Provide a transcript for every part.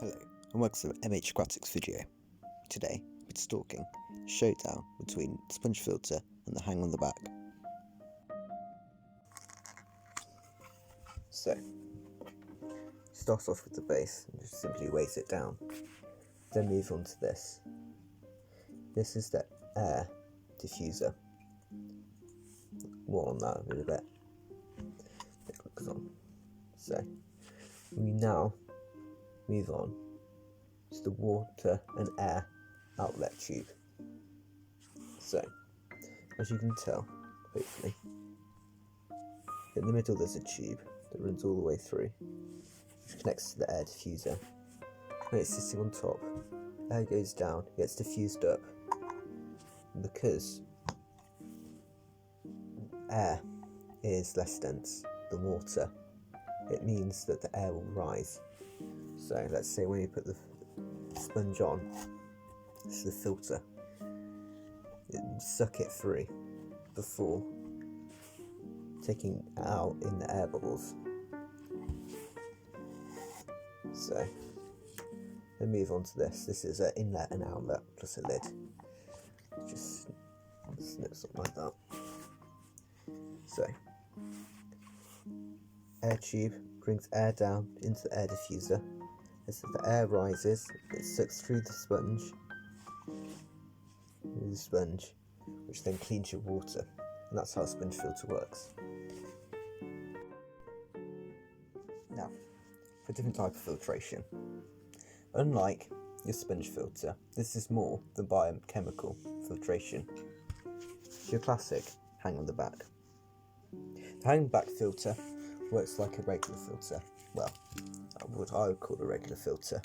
Hello, and welcome to the MH Aquatics video. Today, we're stalking a showdown between the sponge filter and the hang on the back. So, start off with the base and just simply weight it down. Then move on to this. This is the air diffuser. More on that in a bit. It clicks on. So, we now move on to the water and air outlet tube. So, as you can tell, hopefully, in the middle there's a tube that runs all the way through, which connects to the air diffuser. When it's sitting on top, air goes down, it gets diffused up. And because air is less dense than water, it means that the air will rise. So let's say when you put the sponge on, this is the filter, suck it through before taking it out in the air bubbles. So then move on to this. This is an inlet and outlet plus a lid. Just snips up like that. So air tube brings air down into the air diffuser. As the air rises, it sucks through the sponge, which then cleans your water, and that's how a sponge filter works. Now, for a different type of filtration. Unlike your sponge filter, this is more than biochemical filtration. Your classic hang on the back. The hang back filter works like a regular filter. Well, what I would call a regular filter.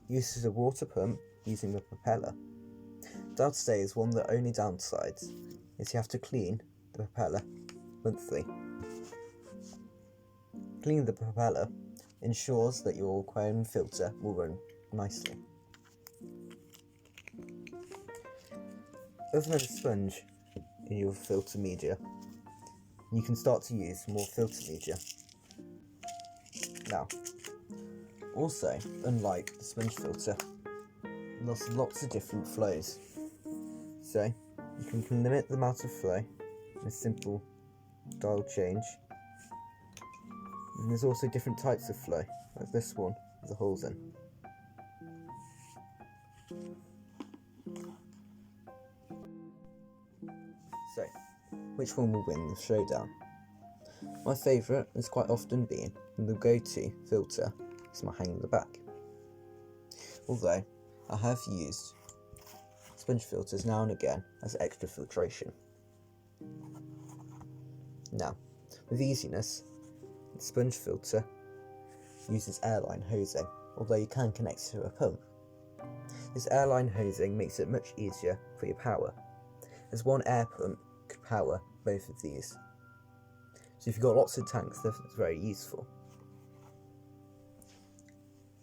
Uses a water pump using a propeller. Dowd say is one of the only downsides is you have to clean the propeller monthly. Cleaning the propeller ensures that your aquarium filter will run nicely. Other than a sponge in your filter media, you can start to use more filter media. Now, also, unlike the sponge filter, there's lots of different flows. So, you can limit the amount of flow in a simple dial change. And there's also different types of flow, like this one with the holes in. So, which one will win the showdown? My favourite has quite often been, and the go-to filter is my hang on the back. Although, I have used sponge filters now and again as extra filtration. Now, with easiness, the sponge filter uses airline hosing, although you can connect to a pump. This airline hosing makes it much easier for your power, as one air pump could power both of these. So if you've got lots of tanks, this is very useful.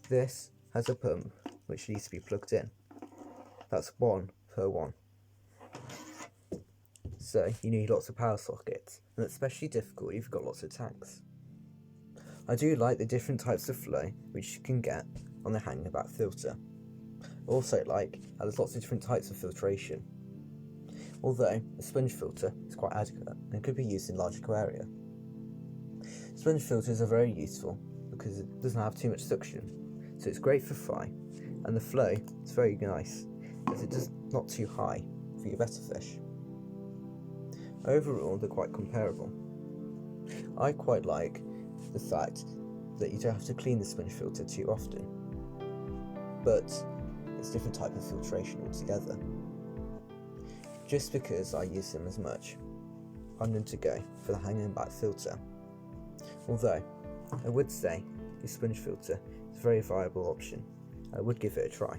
This has a pump which needs to be plugged in. That's one per one. So you need lots of power sockets, and it's especially difficult if you've got lots of tanks. I do like the different types of flow which you can get on the hang back filter. Also like how there's lots of different types of filtration. Although a sponge filter is quite adequate and could be used in large aquaria. Sponge filters are very useful because it doesn't have too much suction, so it's great for fry, and the flow is very nice as it is not too high for your better fish. Overall, they're quite comparable. I quite like the fact that you don't have to clean the sponge filter too often, but it's a different type of filtration altogether. Just because I use them as much, I'm going to go for the hanging back filter. Although, I would say the sponge filter is a very viable option. I would give it a try.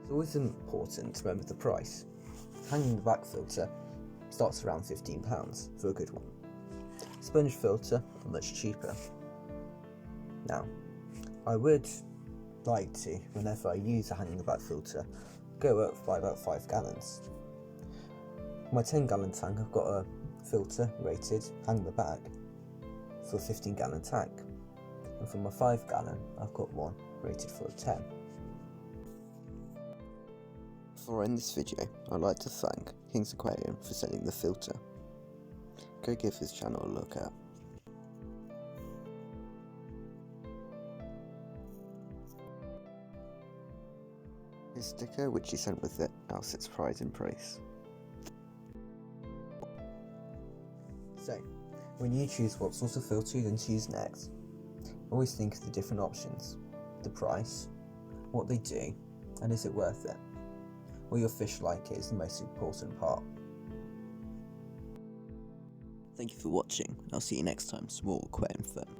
It's always important to remember the price. Hanging the back filter starts around £15 for a good one. Sponge filter are much cheaper. Now, I would like to, whenever I use a hanging the back filter, go up by about 5 gallons. My 10-gallon tank, I've got a filter rated hang the back for a 15-gallon tank, and for my 5-gallon I've got one rated for a 10. Before I end this video, I'd like to thank King's Aquarium for sending the filter. Go give his channel a look at. His sticker, which he sent with it, now sits pride in praise. So, when you choose what sort of filter you're going to use next, always think of the different options, the price, what they do, and is it worth it? Will your fish like it is the most important part. Thank you for watching, and I'll see you next time for more aquarium fun.